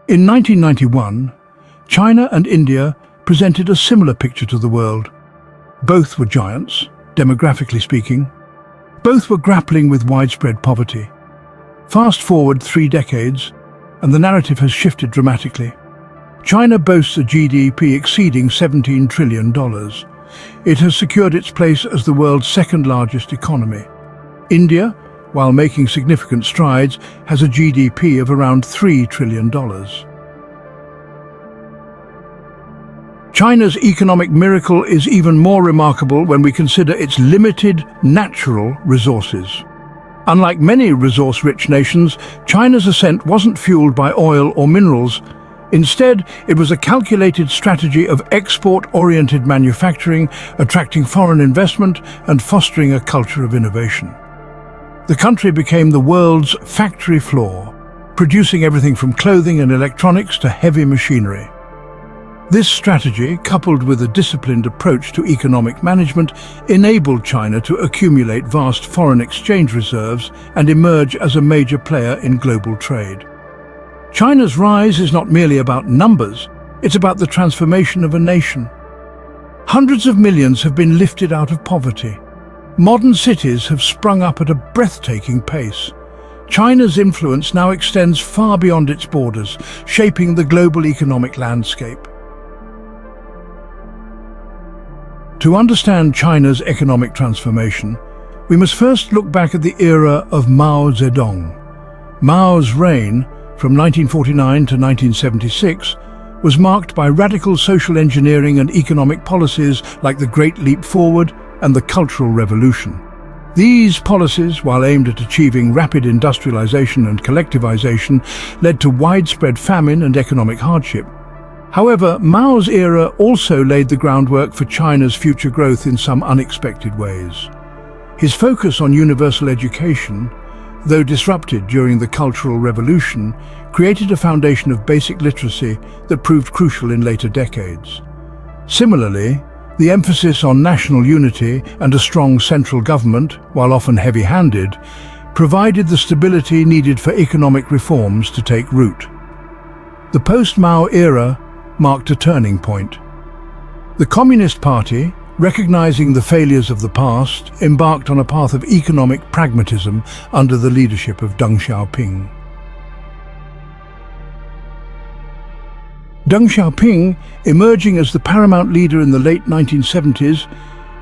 In 1991, China and India presented a similar picture to the world. Both were giants, demographically speaking. Both were grappling with widespread poverty. Fast forward 3 decades, and the narrative has shifted dramatically. China boasts a GDP exceeding $17 trillion. It has secured its place as the world's second largest economy. India, while making significant strides, has a GDP of around $3 trillion. China's economic miracle is even more remarkable when we consider its limited natural resources. Unlike many resource-rich nations, China's ascent wasn't fueled by oil or minerals. Instead, it was a calculated strategy of export-oriented manufacturing, attracting foreign investment and fostering a culture of innovation. The country became the world's factory floor, producing everything from clothing and electronics to heavy machinery. This strategy, coupled with a disciplined approach to economic management, enabled China to accumulate vast foreign exchange reserves and emerge as a major player in global trade. China's rise is not merely about numbers, it's about the transformation of a nation. Hundreds of millions have been lifted out of poverty. Modern cities have sprung up at a breathtaking pace. China's influence now extends far beyond its borders, shaping the global economic landscape. To understand China's economic transformation, we must first look back at the era of Mao Zedong. Mao's reign, from 1949 to 1976, was marked by radical social engineering and economic policies like the Great Leap Forward and the Cultural Revolution. These policies, while aimed at achieving rapid industrialization and collectivization, led to widespread famine and economic hardship. However, Mao's era also laid the groundwork for China's future growth in some unexpected ways. His focus on universal education, though disrupted during the Cultural Revolution, created a foundation of basic literacy that proved crucial in later decades. Similarly, the emphasis on national unity and a strong central government, while often heavy-handed, provided the stability needed for economic reforms to take root. The post-Mao era marked a turning point. The Communist Party, recognizing the failures of the past, embarked on a path of economic pragmatism under the leadership of Deng Xiaoping. Deng Xiaoping, emerging as the paramount leader in the late 1970s,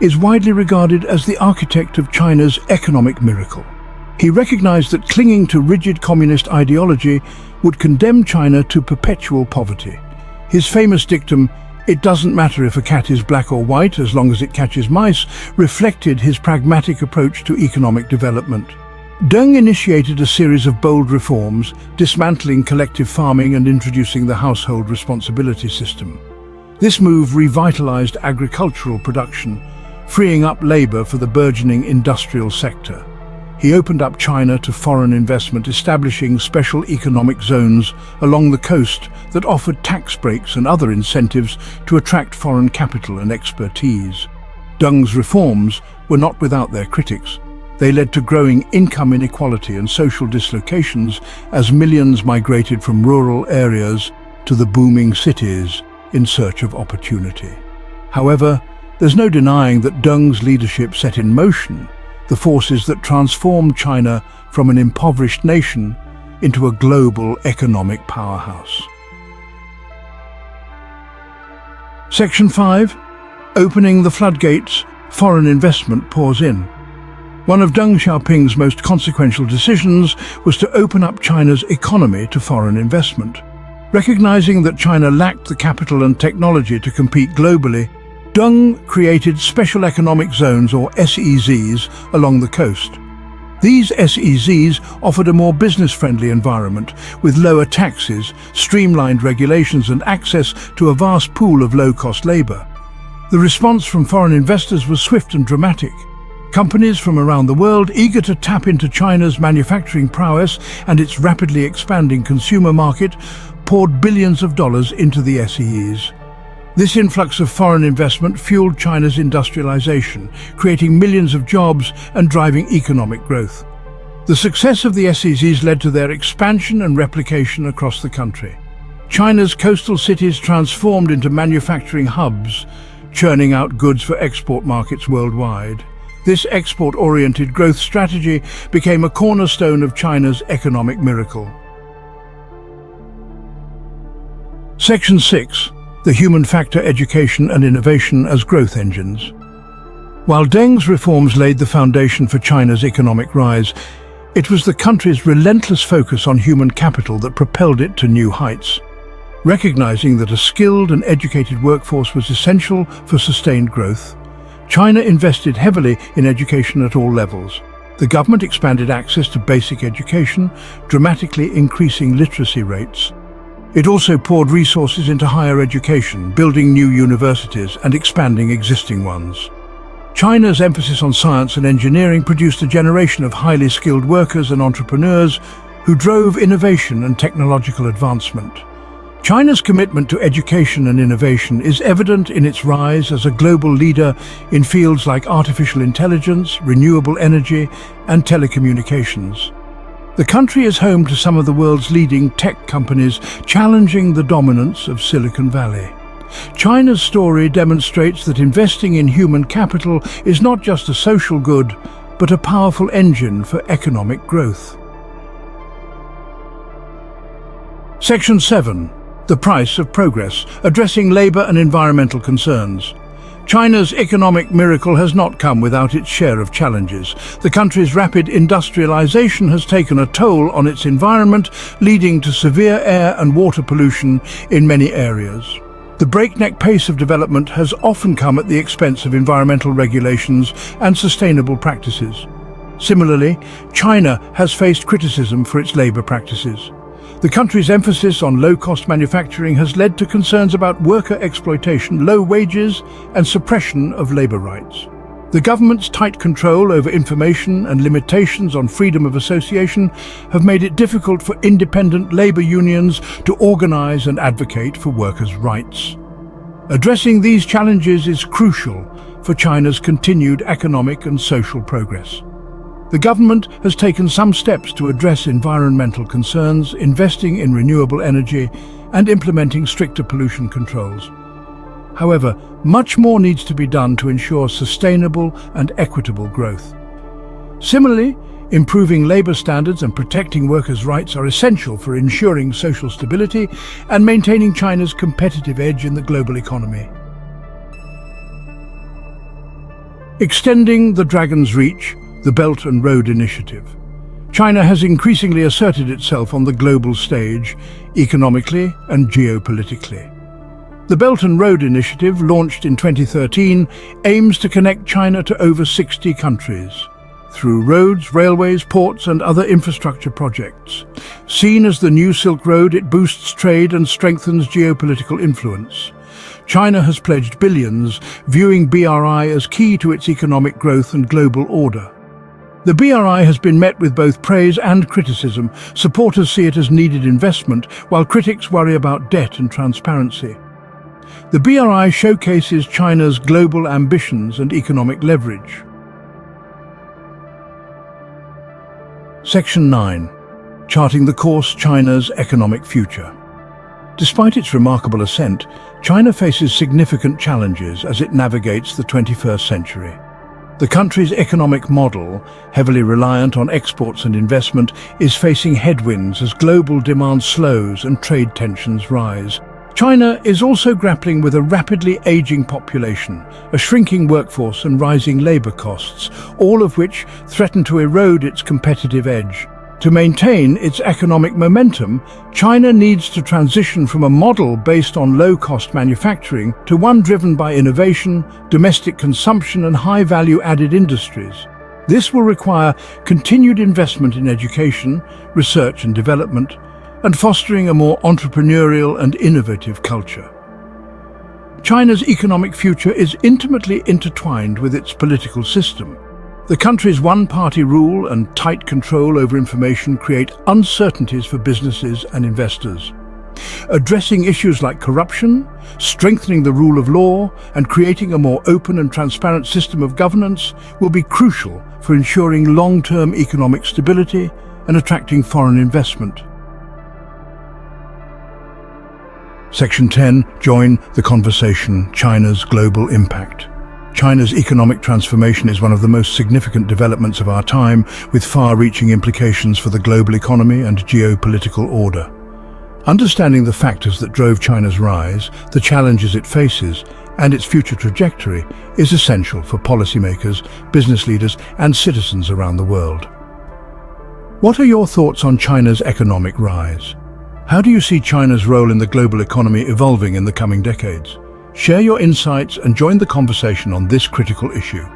is widely regarded as the architect of China's economic miracle. He recognized that clinging to rigid communist ideology would condemn China to perpetual poverty. His famous dictum, "It doesn't matter if a cat is black or white as long as it catches mice," reflected his pragmatic approach to economic development. Deng initiated a series of bold reforms, dismantling collective farming and introducing the household responsibility system. This move revitalized agricultural production, freeing up labor for the burgeoning industrial sector. He opened up China to foreign investment, establishing special economic zones along the coast that offered tax breaks and other incentives to attract foreign capital and expertise. Deng's reforms were not without their critics. They led to growing income inequality and social dislocations as millions migrated from rural areas to the booming cities in search of opportunity. However, there's no denying that Deng's leadership set in motion the forces that transformed China from an impoverished nation into a global economic powerhouse. Section 5. Opening the floodgates, foreign investment pours in. One of Deng Xiaoping's most consequential decisions was to open up China's economy to foreign investment. Recognizing that China lacked the capital and technology to compete globally, Deng created special economic zones, or SEZs, along the coast. These SEZs offered a more business-friendly environment, with lower taxes, streamlined regulations and access to a vast pool of low-cost labor. The response from foreign investors was swift and dramatic. Companies from around the world, eager to tap into China's manufacturing prowess and its rapidly expanding consumer market, poured billions of dollars into the SEZs. This influx of foreign investment fueled China's industrialization, creating millions of jobs and driving economic growth. The success of the SEZs led to their expansion and replication across the country. China's coastal cities transformed into manufacturing hubs, churning out goods for export markets worldwide. This export-oriented growth strategy became a cornerstone of China's economic miracle. Section 6. The human factor, education and innovation as growth engines. While Deng's reforms laid the foundation for China's economic rise, it was the country's relentless focus on human capital that propelled it to new heights. Recognizing that a skilled and educated workforce was essential for sustained growth, China invested heavily in education at all levels. The government expanded access to basic education, dramatically increasing literacy rates. It also poured resources into higher education, building new universities and expanding existing ones. China's emphasis on science and engineering produced a generation of highly skilled workers and entrepreneurs who drove innovation and technological advancement. China's commitment to education and innovation is evident in its rise as a global leader in fields like artificial intelligence, renewable energy, and telecommunications. The country is home to some of the world's leading tech companies, challenging the dominance of Silicon Valley. China's story demonstrates that investing in human capital is not just a social good, but a powerful engine for economic growth. Section 7. The price of progress, addressing labor and environmental concerns. China's economic miracle has not come without its share of challenges. The country's rapid industrialization has taken a toll on its environment, leading to severe air and water pollution in many areas. The breakneck pace of development has often come at the expense of environmental regulations and sustainable practices. Similarly, China has faced criticism for its labor practices. The country's emphasis on low-cost manufacturing has led to concerns about worker exploitation, low wages, and suppression of labor rights. The government's tight control over information and limitations on freedom of association have made it difficult for independent labor unions to organize and advocate for workers' rights. Addressing these challenges is crucial for China's continued economic and social progress. The government has taken some steps to address environmental concerns, investing in renewable energy and implementing stricter pollution controls. However, much more needs to be done to ensure sustainable and equitable growth. Similarly, improving labor standards and protecting workers' rights are essential for ensuring social stability and maintaining China's competitive edge in the global economy. Extending the Dragon's Reach, the Belt and Road Initiative. China has increasingly asserted itself on the global stage, economically and geopolitically. The Belt and Road Initiative, launched in 2013, aims to connect China to over 60 countries through roads, railways, ports and other infrastructure projects. Seen as the new Silk Road, it boosts trade and strengthens geopolitical influence. China has pledged billions, viewing BRI as key to its economic growth and global order. The BRI has been met with both praise and criticism. Supporters see it as needed investment, while critics worry about debt and transparency. The BRI showcases China's global ambitions and economic leverage. Section 9. Charting the course China's economic future. Despite its remarkable ascent, China faces significant challenges as it navigates the 21st century. The country's economic model, heavily reliant on exports and investment, is facing headwinds as global demand slows and trade tensions rise. China is also grappling with a rapidly aging population, a shrinking workforce and rising labor costs, all of which threaten to erode its competitive edge. To maintain its economic momentum, China needs to transition from a model based on low-cost manufacturing to one driven by innovation, domestic consumption and high-value added industries. This will require continued investment in education, research and development, and fostering a more entrepreneurial and innovative culture. China's economic future is intimately intertwined with its political system. The country's one-party rule and tight control over information create uncertainties for businesses and investors. Addressing issues like corruption, strengthening the rule of law, and creating a more open and transparent system of governance will be crucial for ensuring long-term economic stability and attracting foreign investment. Section 10. Join the conversation, China's global impact. China's economic transformation is one of the most significant developments of our time, with far-reaching implications for the global economy and geopolitical order. Understanding the factors that drove China's rise, the challenges it faces, and its future trajectory is essential for policymakers, business leaders, and citizens around the world. What are your thoughts on China's economic rise? How do you see China's role in the global economy evolving in the coming decades? Share your insights and join the conversation on this critical issue.